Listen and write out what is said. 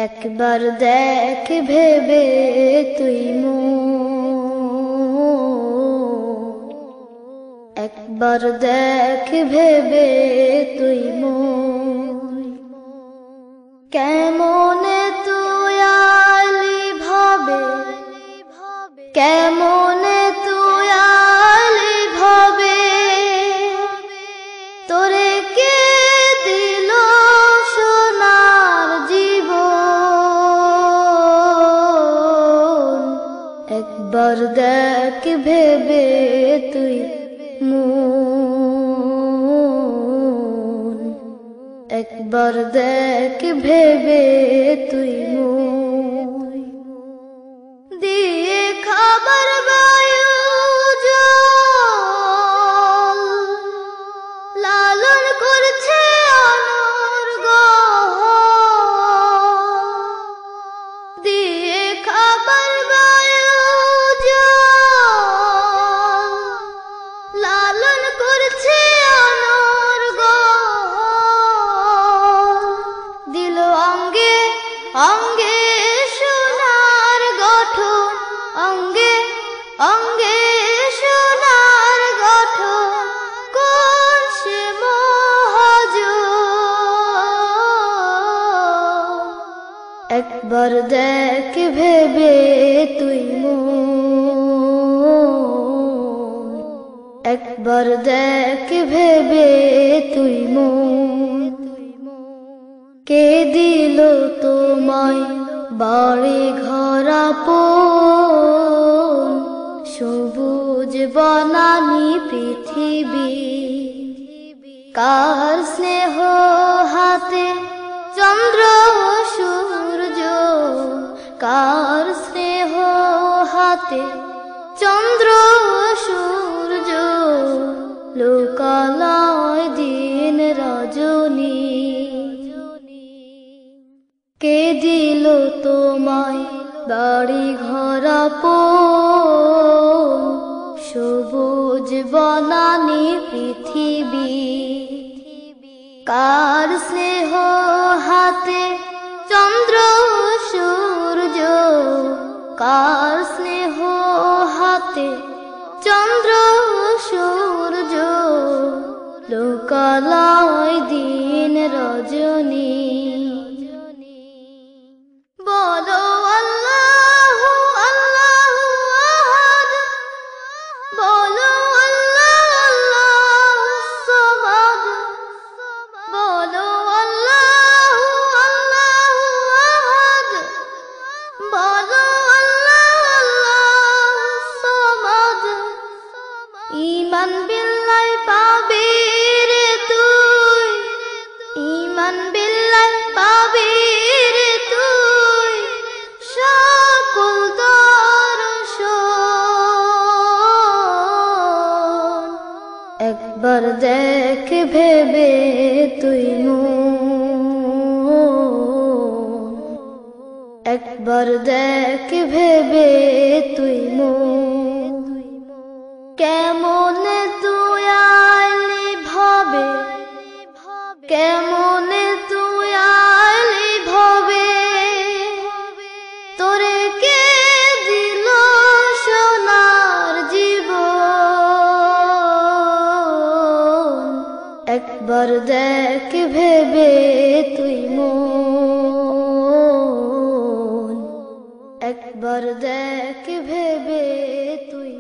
একবার দেখ ভেবে তুই একবার দেখ ভেবে তুই কেমনে তুই আলি ভাবে, কেমনে তুই আলি ভাবে, তোরে কে দিল সোনার জীবন। একবার দেখ ভেবে তুই একবার দেখ ভেবে তুই দিয়ে খাবার বায়ু জল লালন করছে অনর্গল, দিয়ে খাবার বায়ু জল লালন করছে অঙ্গে সোনার গঠন, অঙ্গে অঙ্গে সোনার গঠন, কোন সে মহাজন। একবার দেখ ভেবে তুই একবার দেখ ভেবে তুই কে দিল তোমায় বাড়ি ঘর আপন, সবুজ বনানী পৃথিবী, কার স্নেহ হাতে চন্দ্র সূর্য, কার স্নেহ হাতে চন্দ্র সূর্য, লোকালয় দিন রজনী। কে দিল তোমায় বাড়ি ঘর আপন, সবুজ বনানী পৃথিবী, কার স্নেহ হাতে চন্দ্র সূর্য, কার স্নেহ হাতে চন্দ্র সূর্য, লোকালয় দিন রজনী। বলো আল্লাহু আল্লাহু আহাদ, বলো আল্লাহু আল্লাহু সামাদ, বলো আল্লাহু আল্লাহু আহাদ, বলো আল্লাহু আল্লাহু সামাদ। ঈমান বিল্লাহ পাবি রে তুই, ঈমান বিল্লাহ পাবি রে তুই, সকল দর্শন। একবার দেখ ভেবে তুই একবার দেখ ভেবে তুই কেমনে তুই আলি ভাবে, কেমনে তুই আলি ভাবে, তোরে কে দিল সোনার জীবন। একবার দেখ ভেবে তুই একবার দেখ ভেবে তুই